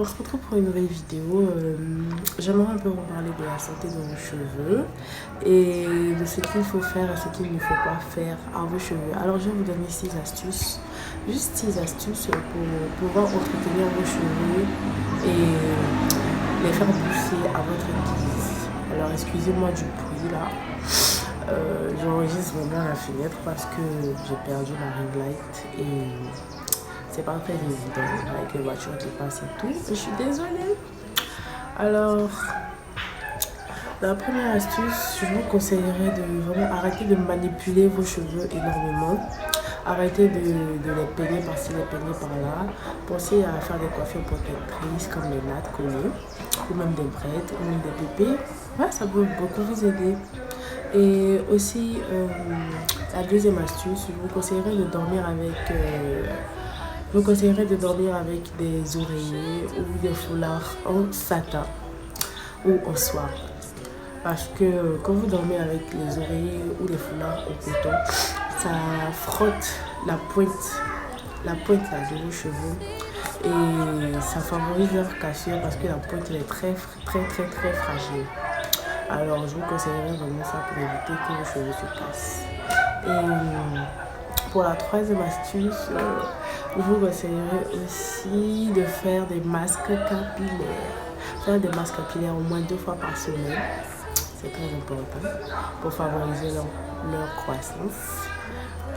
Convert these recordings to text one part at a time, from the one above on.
on se retrouve pour une nouvelle vidéo. J'aimerais un peu vous parler de la santé de vos cheveux et de ce qu'il faut faire et ce qu'il ne faut pas faire à vos cheveux. Alors je vais vous donner 6 astuces, juste 6 astuces pour pouvoir entretenir vos cheveux et les faire pousser à votre guise. Alors excusez-moi du bruit là. J'enregistre vraiment à la fenêtre parce que j'ai perdu ma ring light et c'est pas très évident avec les voitures qui passent et tout. Je suis désolée. Alors, la première astuce, je vous conseillerais de vraiment arrêter de manipuler vos cheveux énormément. Arrêtez de les peigner par-ci, les peigner par-là. Pensez à faire des coiffures protectrices comme les nattes collées, ou même des braids, ou même des pépés. Ouais, ça peut beaucoup vous aider. Et aussi, la deuxième astuce, je vous conseillerais de dormir avec des oreillers ou des foulards en satin ou en soie. Parce que quand vous dormez avec les oreillers ou les foulards au coton, ça frotte la pointe là, de vos cheveux et ça favorise leur cassure parce que la pointe elle est très fragile. Alors je vous conseillerais vraiment ça pour éviter que vos cheveux se cassent. Et pour la troisième astuce, je vous conseillerais aussi de faire des masques capillaires. Faire des masques capillaires au moins 2 fois par semaine. C'est très important pour favoriser leur croissance,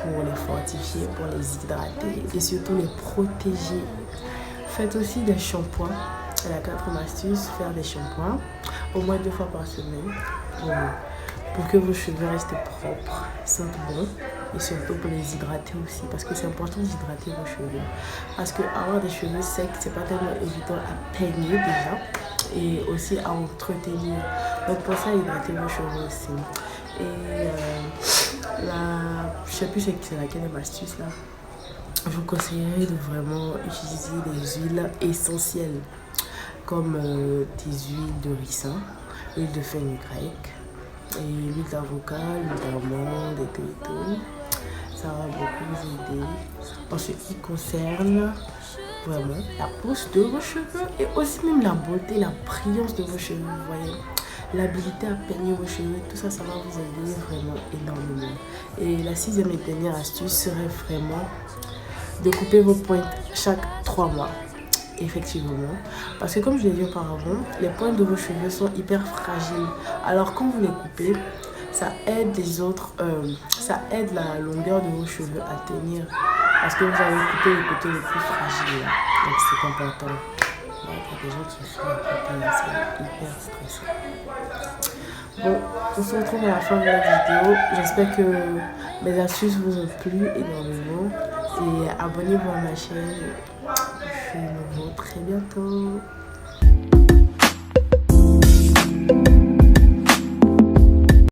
pour les fortifier, pour les hydrater et surtout les protéger. Faites aussi des shampoings. C'est la quatrième astuce, faire des shampoings au moins 2 fois par semaine pour que vos cheveux restent propres, sentent bon et surtout pour les hydrater aussi parce que c'est important d'hydrater vos cheveux parce que avoir des cheveux secs c'est pas tellement évident à peigner déjà et aussi à entretenir, donc pensez à hydrater vos cheveux aussi. Et je sais plus c'est laquelle est ma astuce là. Je vous conseillerais de vraiment utiliser des huiles essentielles comme des huiles de ricin, l'huile de fenugrec et l'huile d'avocat, l'huile d'amande et tout. Ça va beaucoup vous aider en ce qui concerne vraiment la pousse de vos cheveux et aussi même la beauté, la brillance de vos cheveux, vous voyez. L'habilité à peigner vos cheveux, tout ça, ça va vous aider vraiment énormément. Et la 6e et dernière astuce serait vraiment de couper vos pointes chaque 3 mois. Effectivement, parce que comme je l'ai dit auparavant, les pointes de vos cheveux sont hyper fragiles. Alors quand vous les coupez, ça aide ça aide la longueur de vos cheveux à tenir. Parce que vous avez coupé le côté le plus fragile. Donc c'est important. Il y a des gens qui font c'est hyper stressant. Bon, on se retrouve à la fin de la vidéo. J'espère que mes astuces vous ont plu énormément. Et abonnez-vous à ma chaîne. Je vous vois très bientôt.